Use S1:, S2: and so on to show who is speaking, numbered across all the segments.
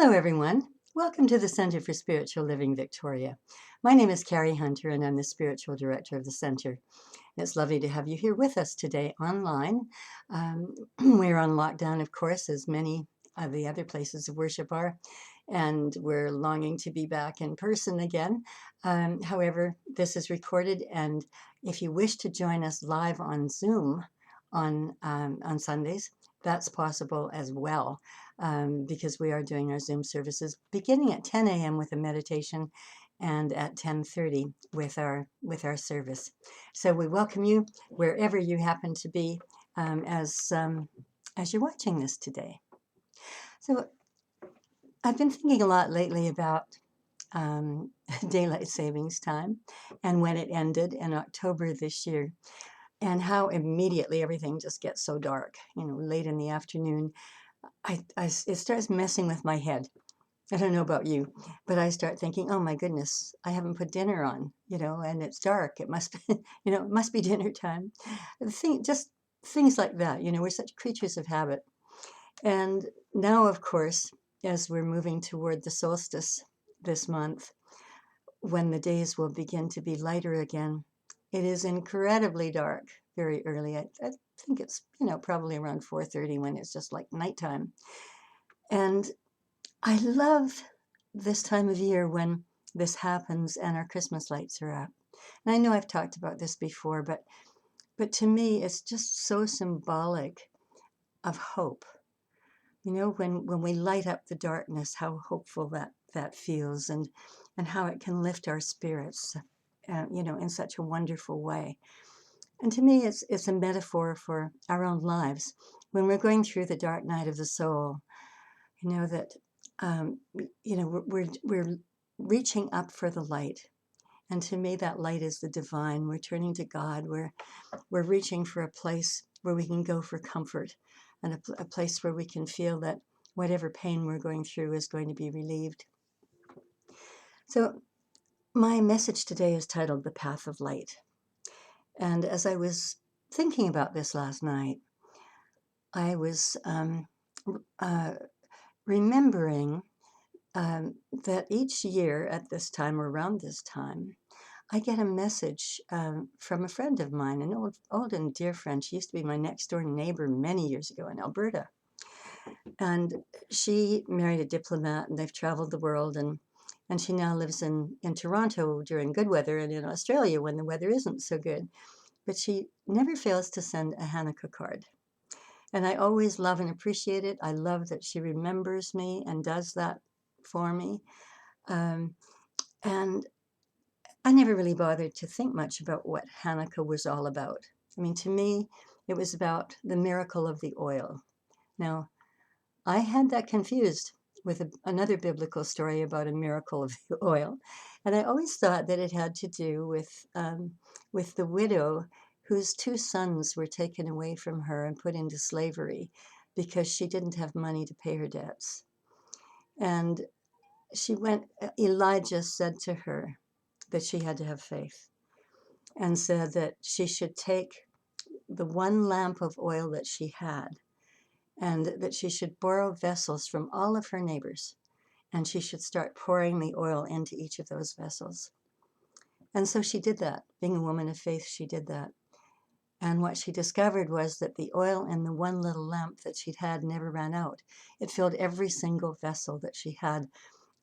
S1: Hello, everyone. Welcome to the Center for Spiritual Living Victoria. My name is Carrie Hunter, and I'm the spiritual director of the center. It's lovely to have you here with us today online. We're on lockdown, of course, as many of the other places of worship are, and we're longing to be back in person again. However, this is recorded, and if you wish to join us live on Zoom on Sundays, that's possible as well, because we are doing our Zoom services beginning at 10 a.m. with a meditation and at 10:30 with our service. So we welcome you wherever you happen to be, as you're watching this today. So I've been thinking a lot lately about daylight savings time and when it ended in October this year, and how immediately everything just gets so dark. Late in the afternoon, it starts messing with my head. I don't know about you, but I start thinking, oh my goodness, I haven't put dinner on, and it's dark. It must be, it must be dinner time. Just things like that. We're such creatures of habit. And now, of course, as we're moving toward the solstice this month, when the days will begin to be lighter again, it is incredibly dark very early. I think it's, probably around 4:30 when it's just like nighttime. And I love this time of year when this happens and our Christmas lights are up. And I know I've talked about this before, but to me, it's just so symbolic of hope. When we light up the darkness, how hopeful that feels, and how it can lift our spirits, in such a wonderful way. And to me, it's a metaphor for our own lives. When we're going through the dark night of the soul, that we're reaching up for the light, and to me that light is the divine. We're turning to God. We're reaching for a place where we can go for comfort, and a place where we can feel that whatever pain we're going through is going to be relieved. So my message today is titled The Path of Light. And as I was thinking about this last night, I was remembering that each year at this time, or around this time, I get a message from a friend of mine, an old and dear friend. She used to be my next door neighbor many years ago in Alberta. And she married a diplomat, and they've traveled the world, and she now lives in Toronto during good weather and in Australia when the weather isn't so good. But she never fails to send a Hanukkah card. And I always love and appreciate it. I love that she remembers me and does that for me. And I never really bothered to think much about what Hanukkah was all about. I mean, to me, it was about the miracle of the oil. Now, I had that confused with another biblical story about a miracle of the oil. And I always thought that it had to do with the widow whose two sons were taken away from her and put into slavery because she didn't have money to pay her debts. And Elijah said to her that she had to have faith, and said that she should take the one lamp of oil that she had, and that she should borrow vessels from all of her neighbors, and she should start pouring the oil into each of those vessels. And so she did that. Being a woman of faith, she did that. And what she discovered was that the oil in the one little lamp that she'd had never ran out. It filled every single vessel that she had,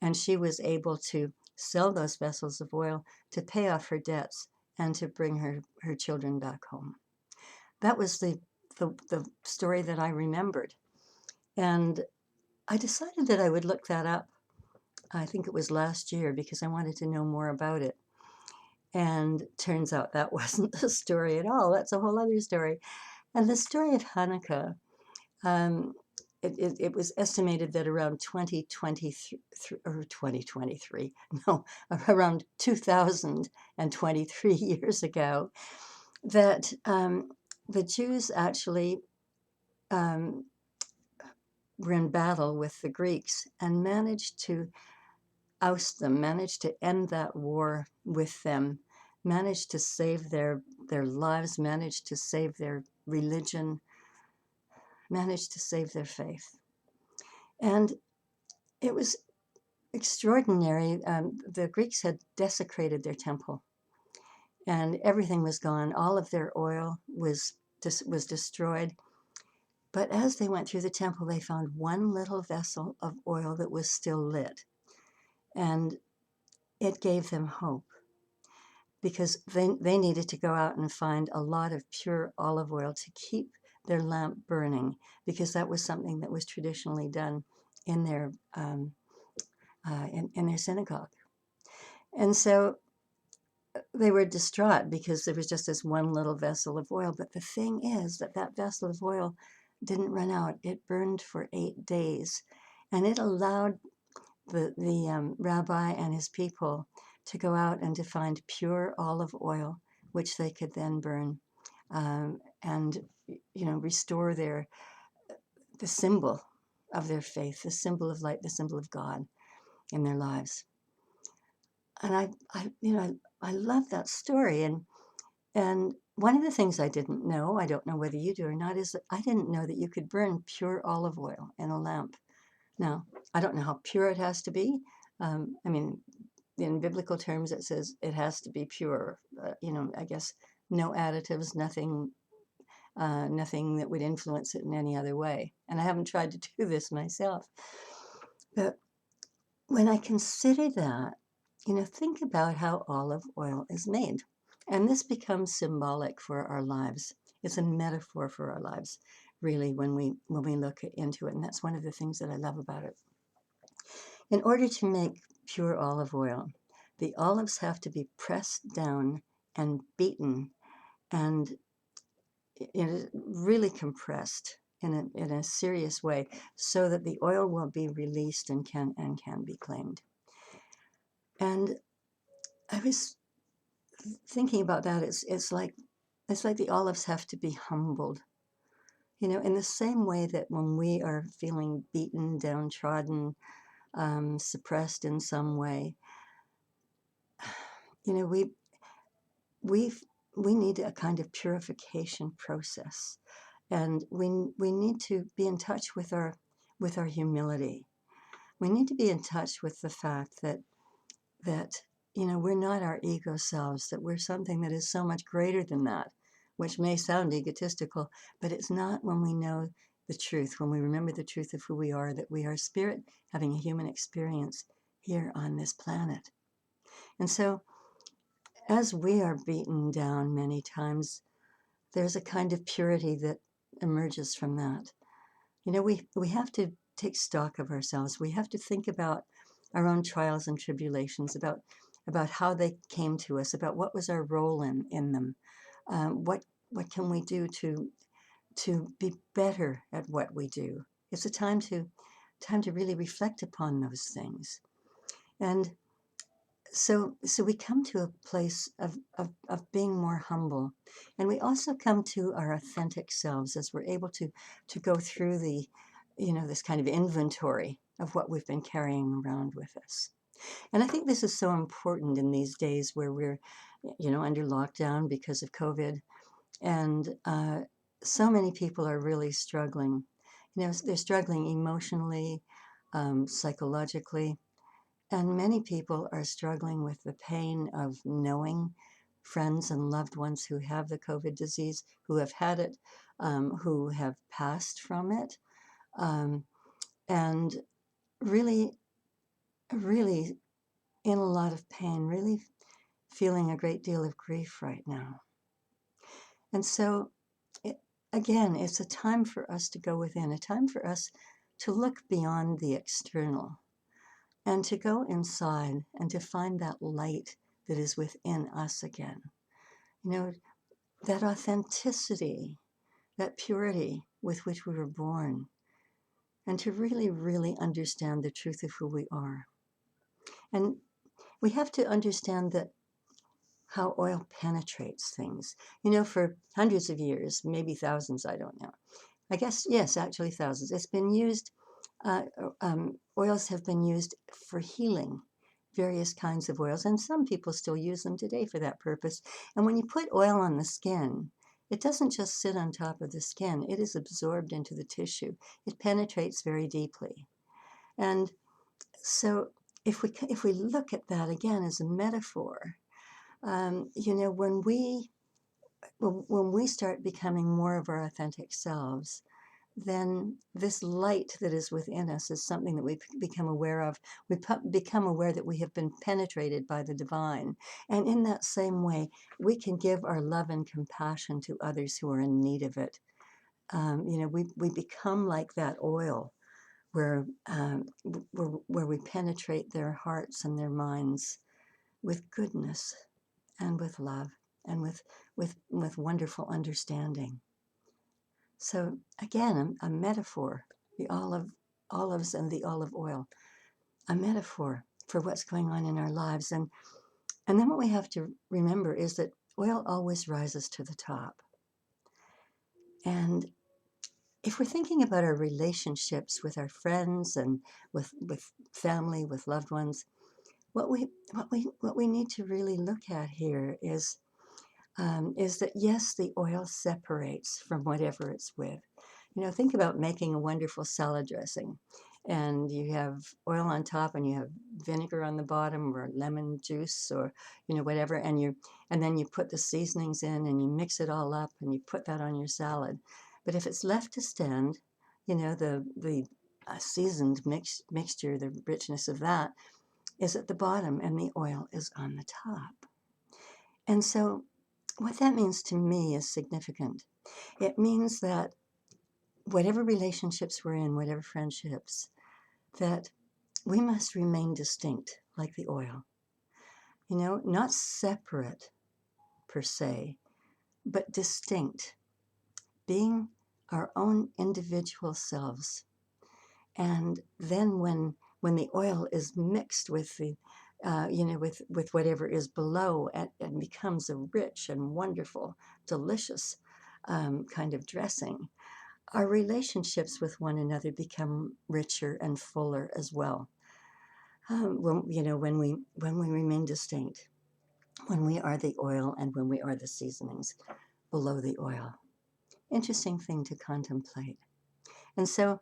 S1: and she was able to sell those vessels of oil to pay off her debts and to bring her children back home. That was the story that I remembered. And I decided that I would look that up. I think it was last year, because I wanted to know more about it. And turns out that wasn't the story at all. That's a whole other story. And the story of Hanukkah, it was estimated that around 2023, or 2023, no, around 2023 years ago, that the Jews actually were in battle with the Greeks and managed to oust them, managed to end that war with them, managed to save their lives, managed to save their religion, managed to save their faith. And it was extraordinary. The Greeks had desecrated their temple, and everything was gone. All of their oil was destroyed. But as they went through the temple, they found one little vessel of oil that was still lit, and it gave them hope because they needed to go out and find a lot of pure olive oil to keep their lamp burning, because that was something that was traditionally done in their in their synagogue. And so they were distraught because there was just this one little vessel of oil. But the thing is that that vessel of oil didn't run out. It burned for 8 days, and it allowed the rabbi and his people to go out and to find pure olive oil, which they could then burn, and restore the symbol of their faith, the symbol of light, the symbol of God in their lives. And I love that story. And one of the things I didn't know, I don't know whether you do or not, is that I didn't know that you could burn pure olive oil in a lamp. Now, I don't know how pure it has to be. I mean, in biblical terms, it says it has to be pure. I guess no additives, nothing that would influence it in any other way. And I haven't tried to do this myself. But when I consider that, think about how olive oil is made. And this becomes symbolic for our lives. It's a metaphor for our lives, really, when we look into it. And that's one of the things that I love about it. In order to make pure olive oil, the olives have to be pressed down and beaten and really compressed in a serious way, so that the oil will be released and can be claimed. And I was thinking about that. It's like the olives have to be humbled, in the same way that when we are feeling beaten, downtrodden, suppressed in some way, we we need a kind of purification process, and we need to be in touch with our humility. We need to be in touch with the fact that we're not our ego selves, that we're something that is so much greater than that, which may sound egotistical, but it's not when we know the truth, when we remember the truth of who we are, that we are spirit having a human experience here on this planet. And so as we are beaten down many times, there's a kind of purity that emerges from that. We have to take stock of ourselves. We have to think about our own trials and tribulations, about how they came to us, about what was our role in them, what can we do to be better at what we do. It's a time to really reflect upon those things. And so we come to a place of being more humble, and we also come to our authentic selves as we're able to go through this kind of inventory of what we've been carrying around with us. And I think this is so important in these days where we're under lockdown because of COVID, and so many people are really struggling. They're struggling emotionally, psychologically. And many people are struggling with the pain of knowing friends and loved ones who have the COVID disease, who have had it, who have passed from it, and really, really in a lot of pain, really feeling a great deal of grief right now. And so, again, it's a time for us to go within, a time for us to look beyond the external, and to go inside and to find that light that is within us again. That authenticity, that purity with which we were born, and to really, really understand the truth of who we are. And we have to understand that how oil penetrates things. For hundreds of years, maybe thousands, I don't know. I guess, yes, actually thousands. It's been used, oils have been used for healing, various kinds of oils, and some people still use them today for that purpose. And when you put oil on the skin, it doesn't just sit on top of the skin, it is absorbed into the tissue. It penetrates very deeply. And So if we look at that again as a metaphor, you know, when we start becoming more of our authentic selves, then this light that is within us is something that we become aware of. Become aware that we have been penetrated by the divine. And in that same way, we can give our love and compassion to others who are in need of it. You know, we become like that oil where we penetrate their hearts and their minds with goodness and with love and with wonderful understanding. So again, a metaphor, the olives and the olive oil, a metaphor for what's going on in our lives. And then what we have to remember is that oil always rises to the top. And if we're thinking about our relationships with our friends and with family, with loved ones, what we need to really look at here is that yes, the oil separates from whatever it's with. You know, think about making a wonderful salad dressing, and you have oil on top, and you have vinegar on the bottom, or lemon juice, or you know whatever, and then you put the seasonings in, and you mix it all up, and you put that on your salad. But if it's left to stand, you know the seasoned mixture, the richness of that is at the bottom, and the oil is on the top. And so what that means to me is significant. It means that whatever relationships we're in, whatever friendships, that we must remain distinct like the oil. You know, not separate per se, but distinct, being our own individual selves. And then when the oil is mixed with the you know, with whatever is below, and becomes a rich and wonderful, delicious kind of dressing, our relationships with one another become richer and fuller as well. When, you know, when we remain distinct, when we are the oil and when we are the seasonings below the oil. Interesting thing to contemplate. And so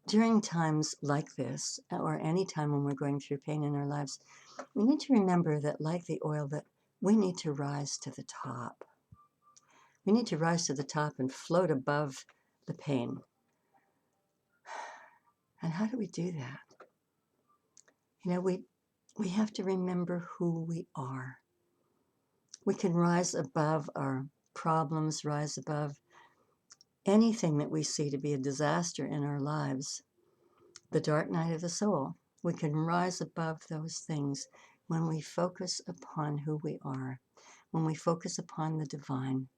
S1: during times like this, or any time when we're going through pain in our lives, we need to remember that, like the oil, that we need to rise to the top. We need to rise to the top and float above the pain. And how do we do that? You know, we have to remember who we are. We can rise above our problems, rise above anything that we see to be a disaster in our lives, the dark night of the soul. We can rise above those things when we focus upon who we are, when we focus upon the divine,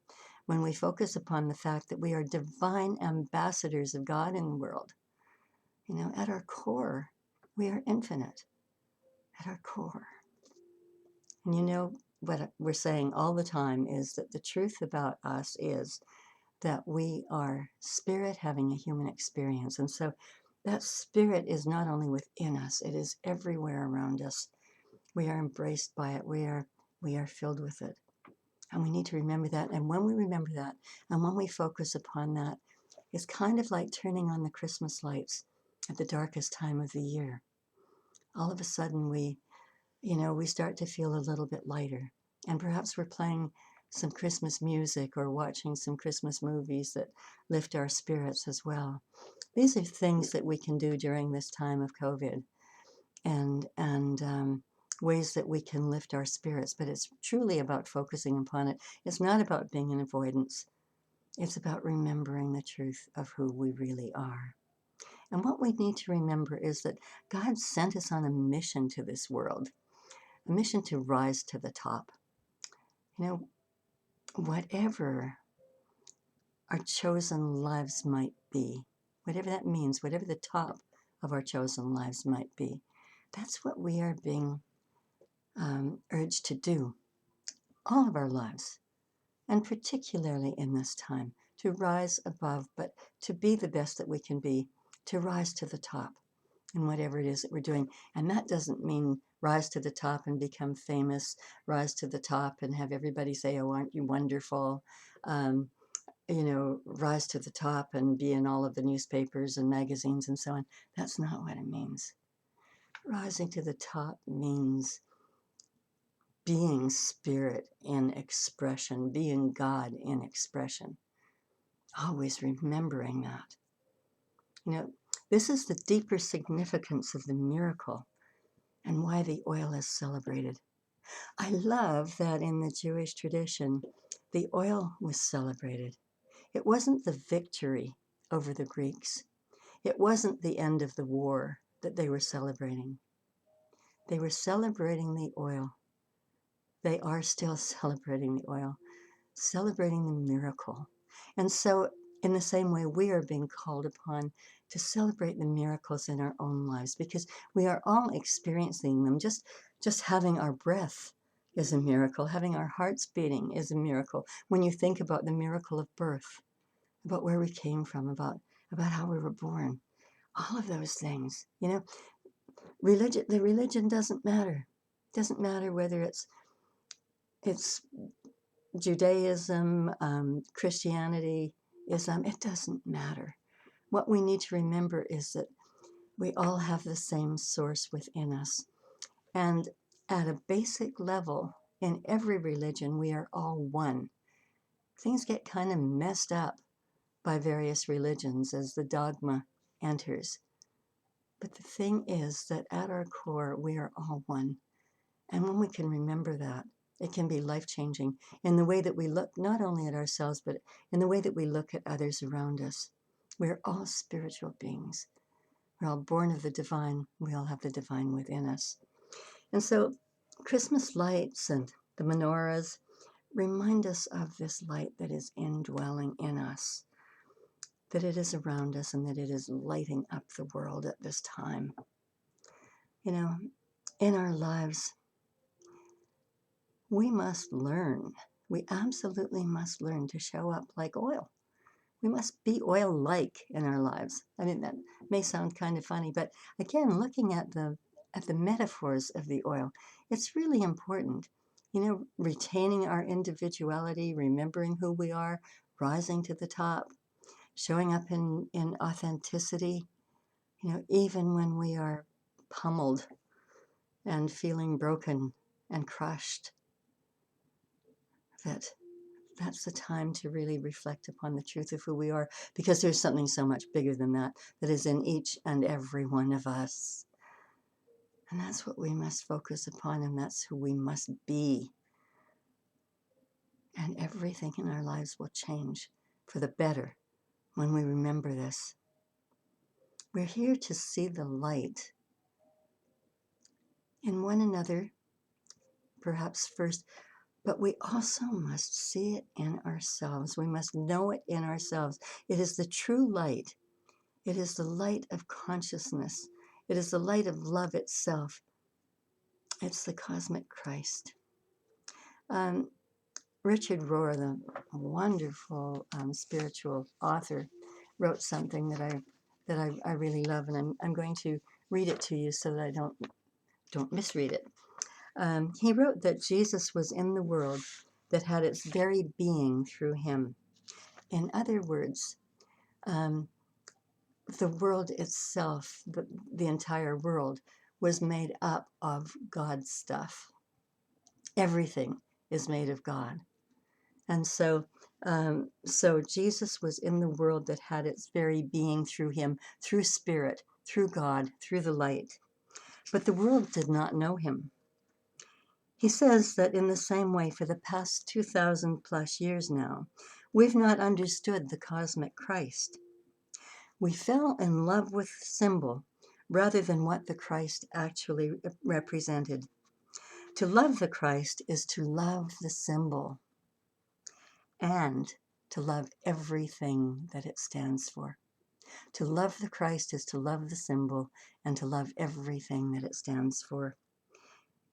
S1: when we focus upon the fact that we are divine ambassadors of God in the world. You know, at our core, we are infinite, at our core. And you know, what we're saying all the time is that the truth about us is that we are spirit having a human experience. And so that spirit is not only within us, it is everywhere around us. We are embraced by it. We are filled with it. And we need to remember that. And when we remember that, and when we focus upon that, it's kind of like turning on the Christmas lights at the darkest time of the year. All of a sudden we start to feel a little bit lighter. And perhaps we're playing some Christmas music or watching some Christmas movies that lift our spirits as well. These are things that we can do during this time of COVID, and ways that we can lift our spirits. But it's truly about focusing upon it. It's not about being in avoidance. It's about remembering the truth of who we really are. And what we need to remember is that God sent us on a mission to this world, a mission to rise to the top. You know, whatever our chosen lives might be, whatever that means, whatever the top of our chosen lives might be, that's what we are being urged to do all of our lives, and particularly in this time, to rise above, but to be the best that we can be, to rise to the top in whatever it is that we're doing. And that doesn't mean rise to the top and become famous, rise to the top and have everybody say, oh, aren't you wonderful? Rise to the top and be in all of the newspapers and magazines and so on. That's not what it means. Rising to the top means being spirit in expression, being God in expression. Always remembering that. You know, this is the deeper significance of the miracle and why the oil is celebrated. I love that in the Jewish tradition, the oil was celebrated. It wasn't the victory over the Greeks. It wasn't the end of the war that they were celebrating. They were celebrating the oil. They are still celebrating the oil, celebrating the miracle. And so, in the same way, we are being called upon to celebrate the miracles in our own lives, because we are all experiencing them. Just having our breath is a miracle. Having our hearts beating is a miracle. When you think about the miracle of birth, about where we came from, about how we were born, all of those things, the religion doesn't matter. It doesn't matter whether it's Judaism, Christianity, Islam, it doesn't matter. What we need to remember is that we all have the same source within us. And at a basic level, in every religion, we are all one. Things get kind of messed up by various religions as the dogma enters. But the thing is that at our core, we are all one. And when we can remember that, it can be life-changing in the way that we look, not only at ourselves, but in the way that we look at others around us. We're all spiritual beings. We're all born of the divine. We all have the divine within us. And so Christmas lights and the menorahs remind us of this light that is indwelling in us, that it is around us, and that it is lighting up the world at this time. In our lives, we must learn. We absolutely must learn to show up like oil. We must be oil-like in our lives. I mean, that may sound kind of funny, but again, looking at the metaphors of the oil, it's really important. Retaining our individuality, remembering who we are, rising to the top, showing up in authenticity, even when we are pummeled and feeling broken and crushed. That's the time to really reflect upon the truth of who we are, because there's something so much bigger than that is in each and every one of us. And that's what we must focus upon, and that's who we must be. And everything in our lives will change for the better when we remember this. We're here to see the light in one another, perhaps first, but we also must see it in ourselves. We must know it in ourselves. It is the true light. It is the light of consciousness. It is the light of love itself. It's the cosmic Christ. Richard Rohr, the wonderful spiritual author, wrote something that I really love, and I'm going to read it to you so that I don't misread it. He wrote that Jesus was in the world that had its very being through him. In other words, the world itself, the entire world, was made up of God's stuff. Everything is made of God. And so Jesus was in the world that had its very being through him, through spirit, through God, through the light. But the world did not know him. He says that in the same way, for the past 2,000 plus years now, we've not understood the cosmic Christ. We fell in love with the symbol rather than what the Christ actually represented. To love the Christ is to love the symbol and to love everything that it stands for. To love the Christ is to love the symbol and to love everything that it stands for.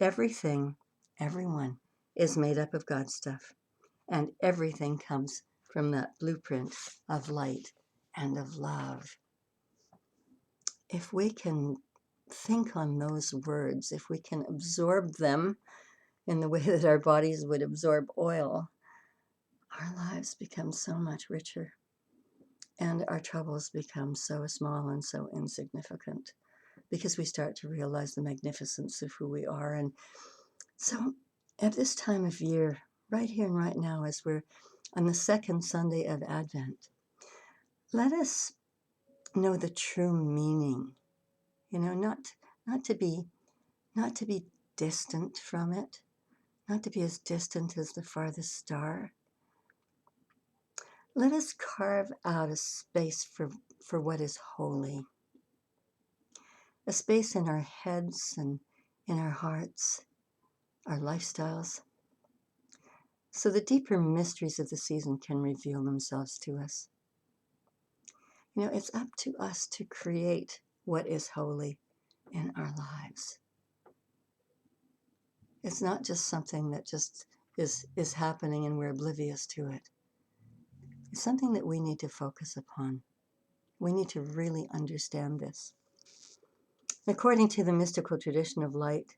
S1: Everything, everyone, is made up of God's stuff, and everything comes from that blueprint of light and of love. If we can think on those words, if we can absorb them in the way that our bodies would absorb oil, our lives become so much richer, and our troubles become so small and so insignificant, because we start to realize the magnificence of who we are. And so at this time of year, right here and right now, as we're on the second Sunday of Advent, let us know the true meaning, not to be distant from it, not to be as distant as the farthest star. Let us carve out a space for what is holy, a space in our heads and in our hearts, our lifestyles, so the deeper mysteries of the season can reveal themselves to us. It's up to us to create what is holy in our lives. It's not just something that just is happening and we're oblivious to it. It's something that we need to focus upon. We need to really understand this. According to the mystical tradition of light,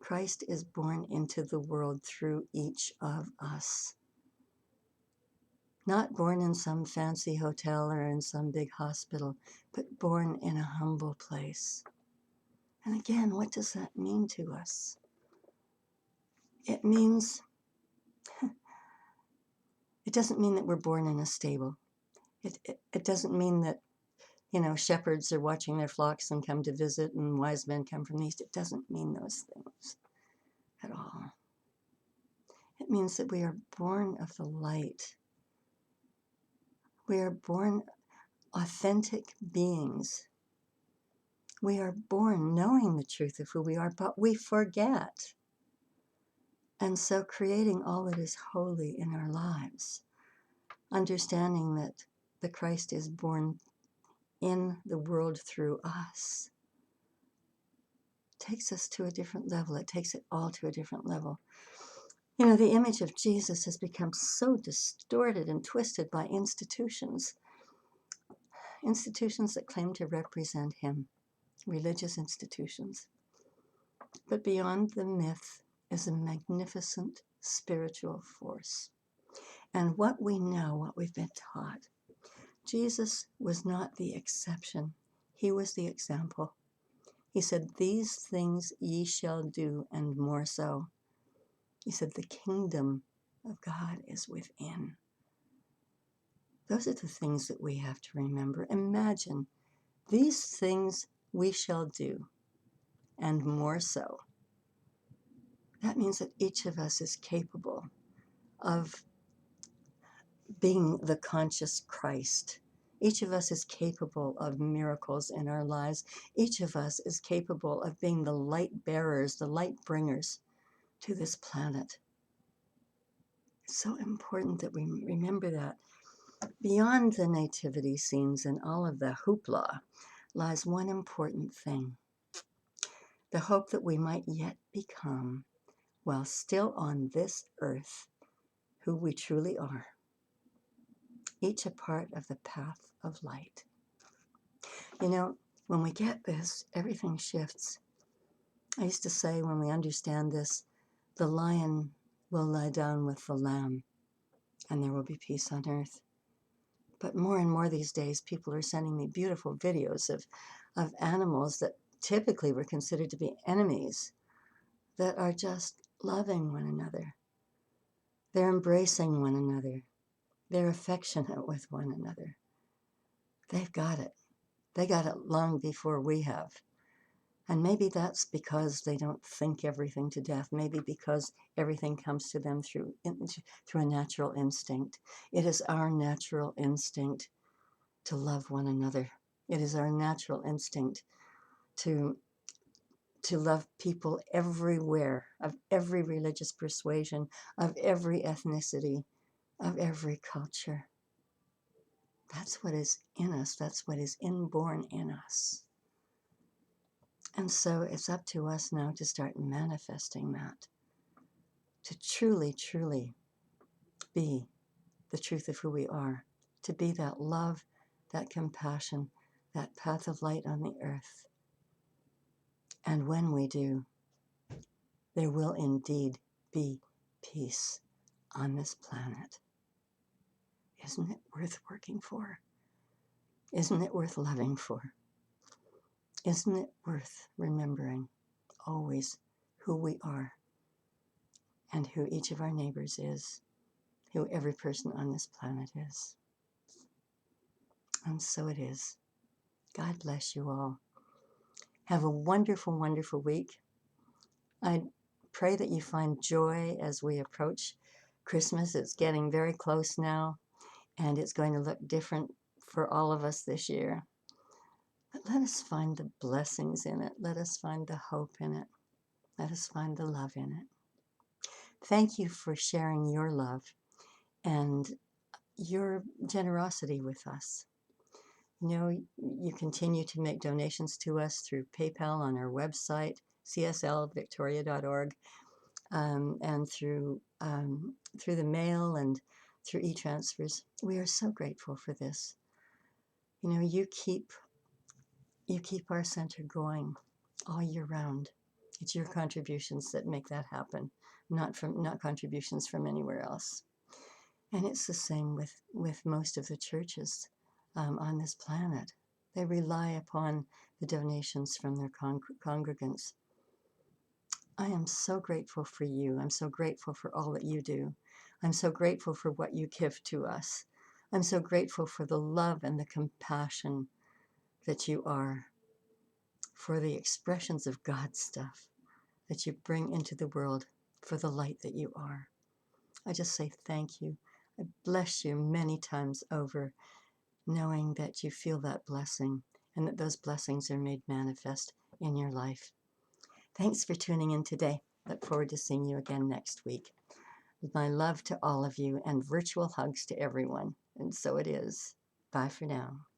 S1: Christ is born into the world through each of us. Not born in some fancy hotel or in some big hospital, but born in a humble place. And again, what does that mean to us? It means, it doesn't mean that we're born in a stable. It doesn't mean that, shepherds are watching their flocks and come to visit and wise men come from the east. It doesn't mean those things at all. It means that we are born of the light. We are born authentic beings. We are born knowing the truth of who we are, but we forget. And so creating all that is holy in our lives, understanding that the Christ is born in the world through us, takes us to a different level. It takes it all to a different level. The image of Jesus has become so distorted and twisted by institutions that claim to represent him, religious institutions. But beyond the myth is a magnificent spiritual force. And what we know, what we've been taught, Jesus was not the exception. He was the example. He said, "These things ye shall do, and more so." He said, "The kingdom of God is within." Those are the things that we have to remember. Imagine, these things we shall do, and more so. That means that each of us is capable of being the conscious Christ. Each of us is capable of miracles in our lives. Each of us is capable of being the light bearers, the light bringers to this planet. It's so important that we remember that. Beyond the nativity scenes and all of the hoopla lies one important thing: the hope that we might yet become, while still on this earth, who we truly are, each a part of the path of light. When we get this, everything shifts. I used to say, when we understand this, the lion will lie down with the lamb, and there will be peace on earth. But more and more these days, people are sending me beautiful videos of animals that typically were considered to be enemies that are just loving one another. They're embracing one another. They're affectionate with one another. They've got it. They got it long before we have. And maybe that's because they don't think everything to death. Maybe because everything comes to them through a natural instinct. It is our natural instinct to love one another. It is our natural instinct to love people everywhere, of every religious persuasion, of every ethnicity, of every culture. That's what is in us. That's what is inborn in us. And so it's up to us now to start manifesting that, to truly, truly be the truth of who we are, to be that love, that compassion, that path of light on the earth. And when we do, there will indeed be peace on this planet. Isn't it worth working for? Isn't it worth loving for? Isn't it worth remembering always who we are and who each of our neighbors is, who every person on this planet is? And so it is. God bless you all. Have a wonderful, wonderful week. I pray that you find joy as we approach Christmas. It's getting very close now, and it's going to look different for all of us this year. But let us find the blessings in it. Let us find the hope in it. Let us find the love in it. Thank you for sharing your love and your generosity with us. You know, you continue to make donations to us through PayPal on our website, cslvictoria.org, and through the mail and through e-transfers. We are so grateful for this. You know, you keep our center going all year round. It's your contributions that make that happen, not contributions from anywhere else. And it's the same with most of the churches on this planet. They rely upon the donations from their congregants. I am so grateful for you. I'm so grateful for all that you do. I'm so grateful for what you give to us. I'm so grateful for the love and the compassion that you are, for the expressions of God's stuff that you bring into the world, for the light that you are. I just say thank you. I bless you many times over, knowing that you feel that blessing and that those blessings are made manifest in your life. Thanks for tuning in today. Look forward to seeing you again next week. My love to all of you and virtual hugs to everyone. And so it is. Bye for now.